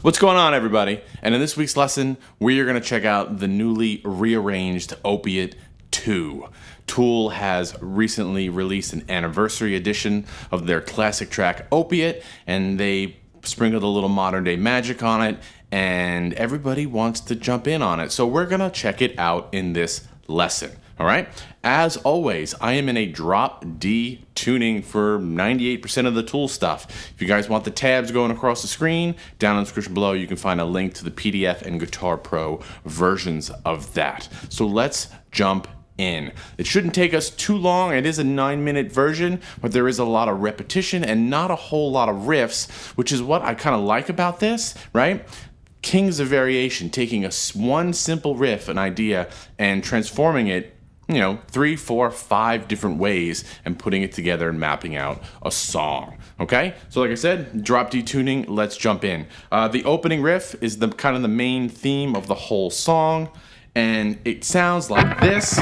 What's going on, everybody? And in this week's lesson, we are going to check out the newly rearranged Opiate 2. Tool has recently released an anniversary edition of their classic track Opiate, and they sprinkled a little modern day magic on it, and everybody wants to jump in on it. So we're going to check it out in this lesson. All right. As always, I am in a drop D tuning for 98% of the Tool stuff. If you guys want the tabs going across the screen, down in the description below, you can find a link to the PDF and Guitar Pro versions of that. So let's jump in. It shouldn't take us too long. It is a 9-minute version, but there is a lot of repetition and not a whole lot of riffs, which is what I kind of like about this, right? Kings of variation, taking one simple riff, an idea, and transforming it 3, 4, 5 different ways and putting it together and mapping out a song. Okay? So like I said, drop D tuning, let's jump in. The opening riff is the kind of the main theme of the whole song, and it sounds like this.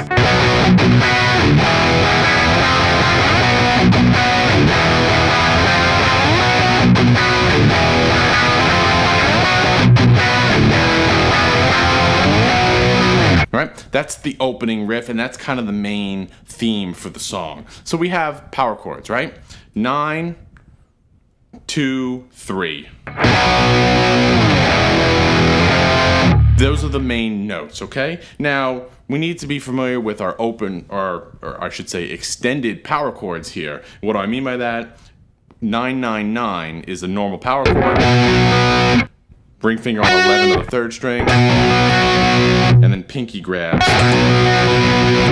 Right? That's the opening riff, and that's kind of the main theme for the song. So we have power chords, right? 9, 2, 3. Those are the main notes, okay? Now, we need to be familiar with our open, or I should say extended power chords here. What do I mean by that? 9, 9, 9 is a normal power chord. Ring finger on 11 of the 3rd string, and then pinky grabs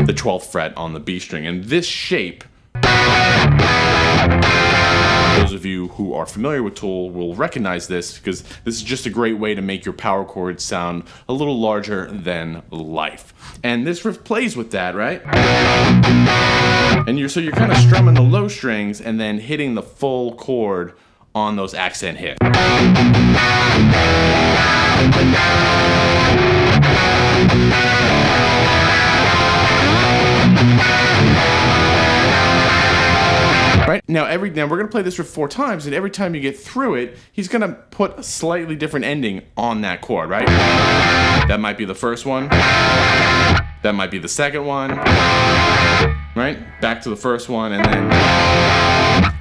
the 12th fret on the B string. And this shape, those of you who are familiar with Tool will recognize this, because this is just a great way to make your power chords sound a little larger than life. And this riff plays with that, right? And you're kind of strumming the low strings and then hitting the full chord on those accent hits. Right? Now we're going to play this riff 4 times, and every time you get through it, he's going to put a slightly different ending on that chord, right? That might be the first one. That might be the second one. Right? Back to the first one, and then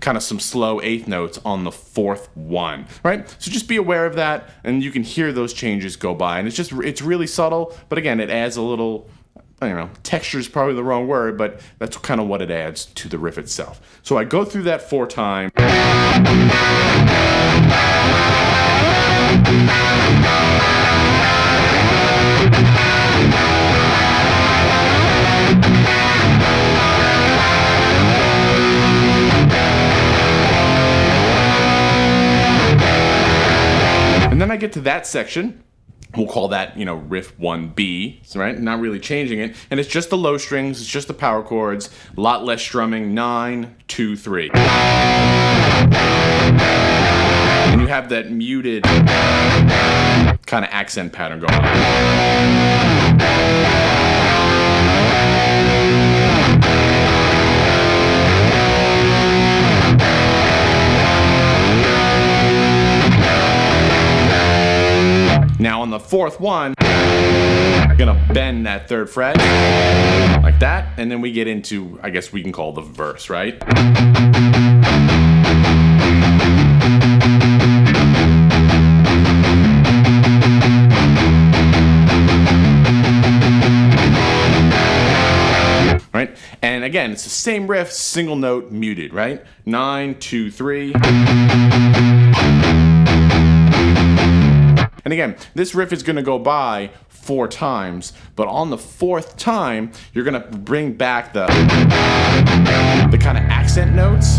kind of some slow 8th notes on the 4th one, right? So just be aware of that, and you can hear those changes go by, and it's really subtle, but again, it adds a little, texture is probably the wrong word, but that's kind of what it adds to the riff itself. So I go through that 4 times. And then I get to that section. We'll call that, riff 1B, right? Not really changing it. And it's just the low strings, it's just the power chords, a lot less strumming, 9, 2, 3. And you have that muted kind of accent pattern going on. Now on the 4th one, I'm gonna bend that 3rd fret like that, and then we get into, I guess we can call the verse, right? Right? And again, it's the same riff, single note, muted, right? 9, 2, 3. And again, this riff is going to go by 4 times, but on the 4th time, you're going to bring back the kind of accent notes.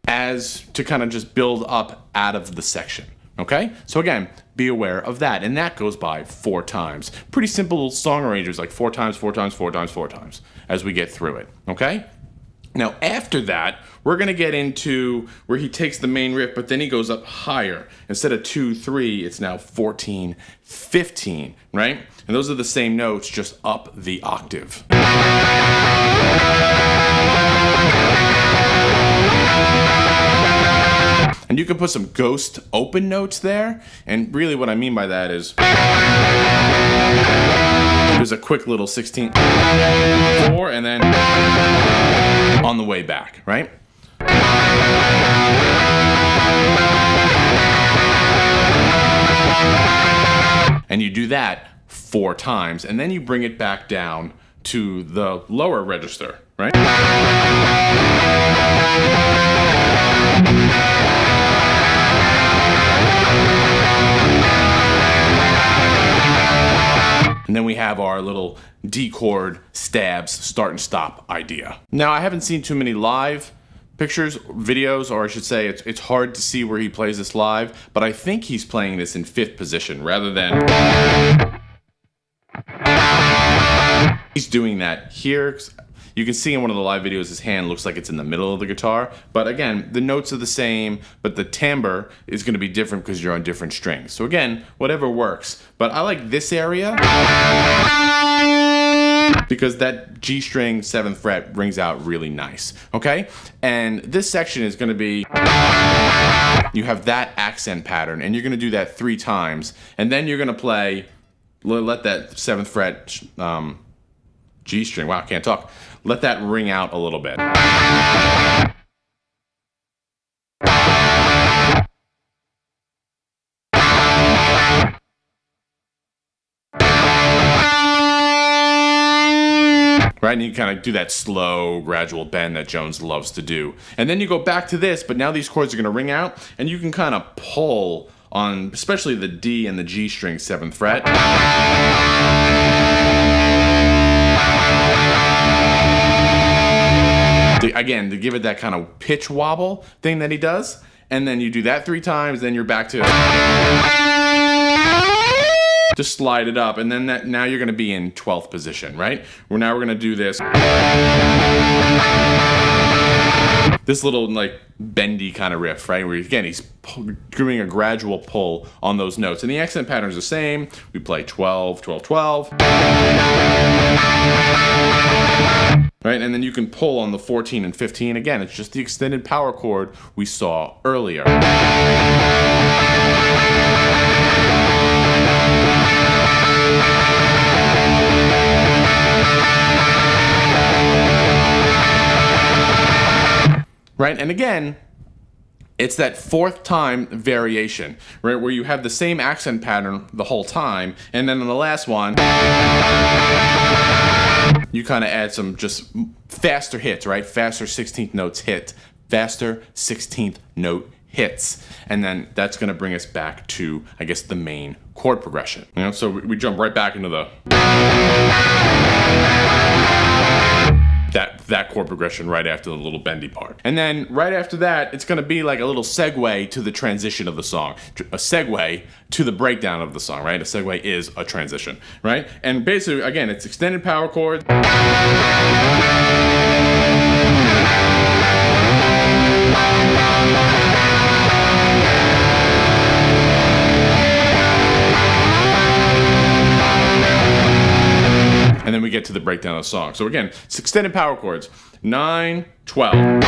As to kind of just build up out of the section. Okay? So again, be aware of that. And that goes by 4 times. Pretty simple song arrangers, like 4 times, 4 times, 4 times, 4 times, as we get through it. Okay? Now, after that, we're going to get into where he takes the main riff, but then he goes up higher. Instead of 2, 3, it's now 14, 15, right? And those are the same notes, just up the octave. you can put some ghost open notes there, and really what I mean by that is there's a quick little 16th 4 and then on the way back, right? And you do that 4 times, and then you bring it back down to the lower register, right? And then we have our little D chord stabs, start and stop idea. Now, I haven't seen too many live pictures, videos, or I should say it's hard to see where he plays this live, but I think he's playing this in 5th position rather than he's doing that here. You can see in one of the live videos his hand looks like it's in the middle of the guitar, but again, the notes are the same, but the timbre is going to be different because you're on different strings. So again, whatever works. But I like this area because that G string 7th fret rings out really nice, okay? And this section is going to be, you have that accent pattern, and you're going to do that 3 times, and then you're going to play, let that 7th fret G string, wow, can't talk, let that ring out a little bit. Right, and you kind of do that slow, gradual bend that Jones loves to do. And then you go back to this, but now these chords are going to ring out, and you can kind of pull on, especially the D and the G string 7th fret. Again, to give it that kind of pitch wobble thing that he does. And then you do that 3 times, then you're back to just slide it up, and then now you're going to be in 12th position, right? Now we're going to do this little like bendy kind of riff, right? Where again he's doing a gradual pull on those notes, and the accent pattern is the same. We play 12, 12, 12, right? And then you can pull on the 14 and 15. Again, it's just the extended power chord we saw earlier. Right, and again, it's that 4th time variation, right, where you have the same accent pattern the whole time, and then on the last one, you kind of add some just faster hits, right, faster 16th notes hit, faster 16th note hits, and then that's going to bring us back to, I guess, the main chord progression. You know, so we jump right back into the that chord progression right after the little bendy part. And then right after that, it's going to be like a little segue to the transition of the song. A segue to the breakdown of the song, right? A segue is a transition, right? And basically, again, it's extended power chords. And then we get to the breakdown of the song. So again, it's extended power chords. 9, 12.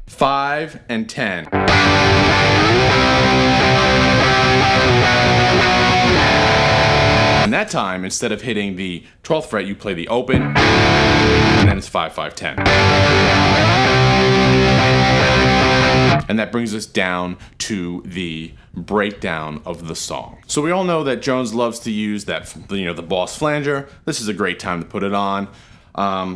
5 and 10. And that time, instead of hitting the 12th fret, you play the open, and then it's 5, 5, 10. And that brings us down to the breakdown of the song. So we all know that Jones loves to use that, the Boss flanger. This is a great time to put it on.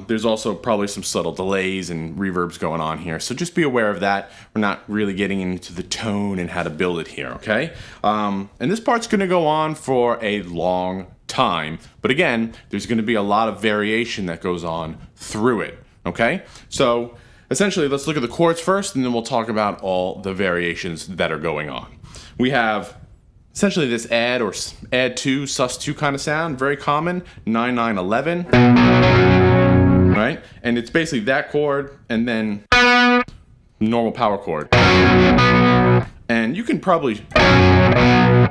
There's also probably some subtle delays and reverbs going on here, so just be aware of that. We're not really getting into the tone and how to build it here, okay? And this part's going to go on for a long time, but again, there's going to be a lot of variation that goes on through it, okay? So essentially, let's look at the chords first, and then we'll talk about all the variations that are going on. We have essentially this add or add 2, sus2 kind of sound, very common, 9, 9, 11, right? And it's basically that chord and then normal power chord. And you can probably, and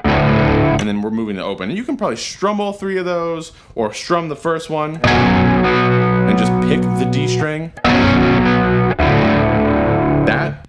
then we're moving to open. And you can probably strum all 3 of those, or strum the first one, and just pick the D string. That,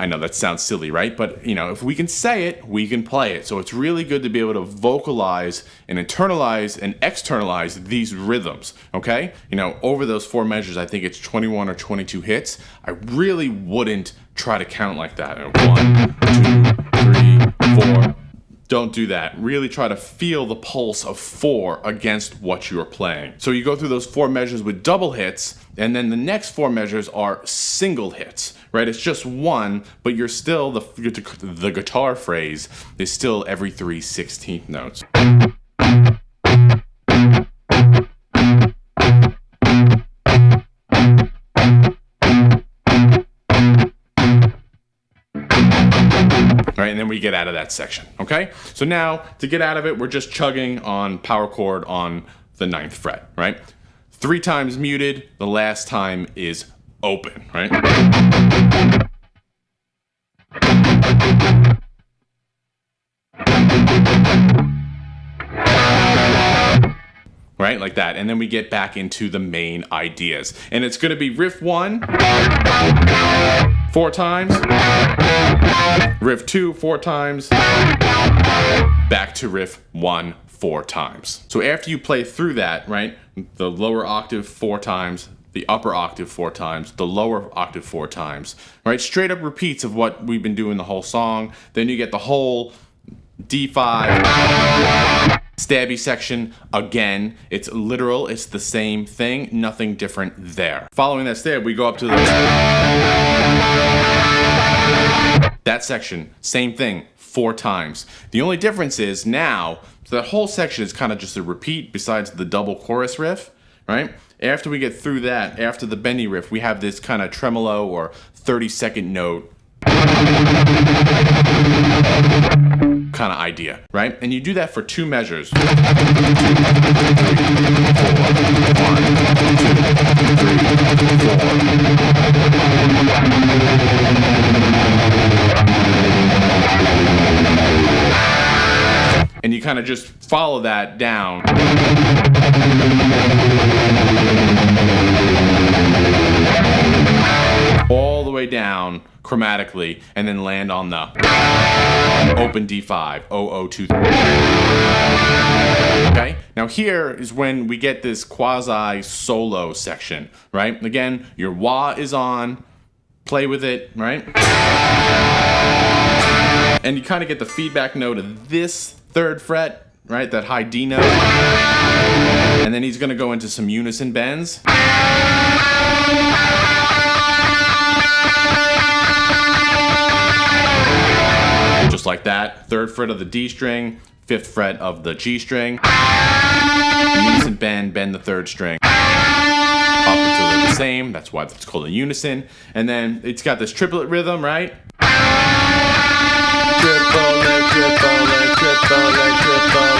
I know that sounds silly, right? But, you know, if we can say it, we can play it. So it's really good to be able to vocalize and internalize and externalize these rhythms, okay? You know, over those 4 measures, I think it's 21 or 22 hits. I really wouldn't try to count like that. 1, 2, 3, 4. Don't do that. Really try to feel the pulse of 4 against what you're playing. So you go through those 4 measures with double hits, and then the next 4 measures are single hits, right? It's just one, but you're still, the guitar phrase is still every 3 16th notes. Right, and then we get out of that section, okay? So now, to get out of it, we're just chugging on power chord on the 9th fret, right? 3 times muted, the last time is open, right? Right, like that. And then we get back into the main ideas. And it's gonna be riff 1, 4 times, riff 2, 4 times, back to riff 1, 4 times. So after you play through that, right, the lower octave 4 times, the upper octave 4 times, the lower octave 4 times, right, straight up repeats of what we've been doing the whole song. Then you get the whole D5 stabby section again. It's literal, it's the same thing, nothing different there. Following that stab, we go up to that section, same thing, 4 times. The only difference is now, so that whole section is kind of just a repeat besides the double chorus riff, right? After we get through that, after the Bendy riff, we have this kind of tremolo or 30-second note kind of idea, right? And you do that for 2 measures. 1, 2, 3, 4. And you kind of just follow that down. All the way down chromatically, and then land on the open D5, 0023. Okay? Now here is when we get this quasi solo section, right? Again, your wah is on, play with it, right? And you kind of get the feedback note of this 3rd fret, right? That high D note. And then he's going to go into some unison bends. Just like that. 3rd fret of the D string, 5th fret of the G string. Unison bend the 3rd string. Up until they're the same. That's why it's called a unison. And then it's got this triplet rhythm, right? Triplet, triplet, triplet, triplet.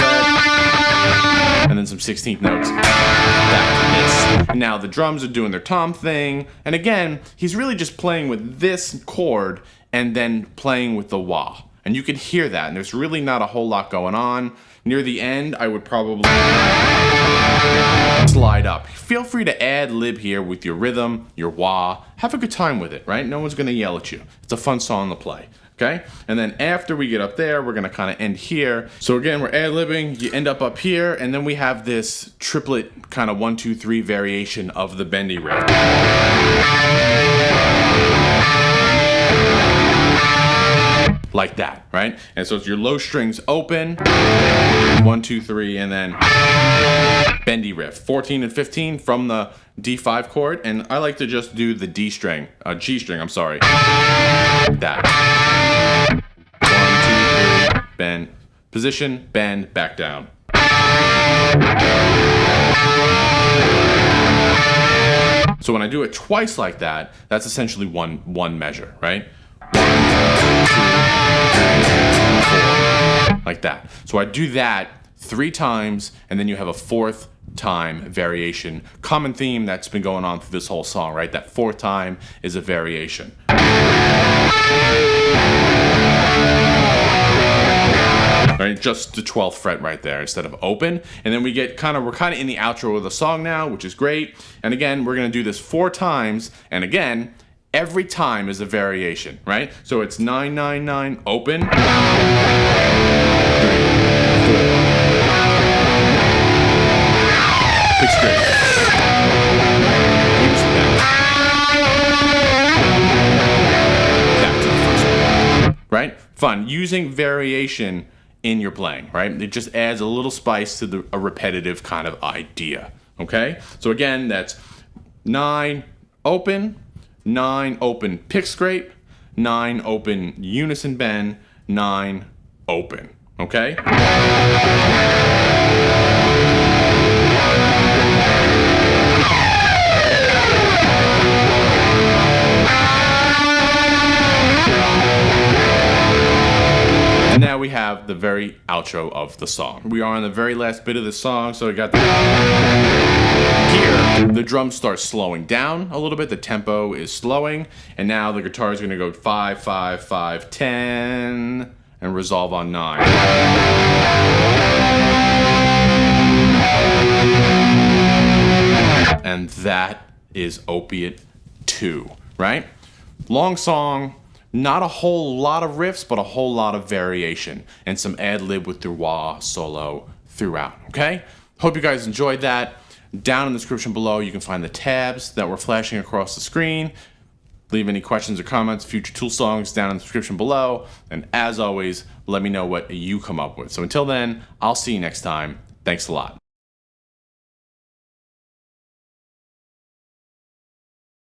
And then some 16th notes. Back to this. And now the drums are doing their tom thing. And again, he's really just playing with this chord and then playing with the wah. And you can hear that, and there's really not a whole lot going on. Near the end, I would probably slide up. Feel free to ad-lib here with your rhythm, your wah. Have a good time with it, right? No one's gonna yell at you. It's a fun song to play, okay? And then after we get up there, we're gonna kind of end here. So again, we're ad-libbing, you end up here, and then we have this triplet kind of 1, 2, 3 variation of the Bendy Riff. Like that, right? And so it's your low strings open, 1, 2, 3, and then Bendy Riff, 14 and 15 from the D5 chord, and I like to just do the G string, I'm sorry. That. 1, 2, 3, bend, position, bend, back down. So when I do it twice like that, that's essentially one measure, right? 1, 2, 3, 4, like that. So I do that 3 times, and then you have a 4th time variation. Common theme that's been going on through this whole song, right? That 4th time is a variation. Right, just the 12th fret right there instead of open. And then we're kind of in the outro of the song now, which is great. And again, we're gonna do this 4 times, and again, every time is a variation, right? So it's 999 open, 3, 4. Pick straight. Back to the first one, right? Fun. Using variation in your playing, right? It just adds a little spice to a repetitive kind of idea, okay? So again, that's 9 open, 9 open pick scrape, 9 open unison bend, 9 open, okay? And now we have the very outro of the song. We are on the very last bit of the song, so we got here, the drums start slowing down a little bit, the tempo is slowing, and now the guitar is going to go 5, 5, 5, 10, and resolve on 9. And that is Opiate 2, right? Long song, not a whole lot of riffs, but a whole lot of variation, and some ad-lib with the wah solo throughout, okay? Hope you guys enjoyed that. Down in the description below, you can find the tabs that were flashing across the screen. Leave any questions or comments, future tool songs down in the description below. And as always, let me know what you come up with. So until then, I'll see you next time. Thanks a lot.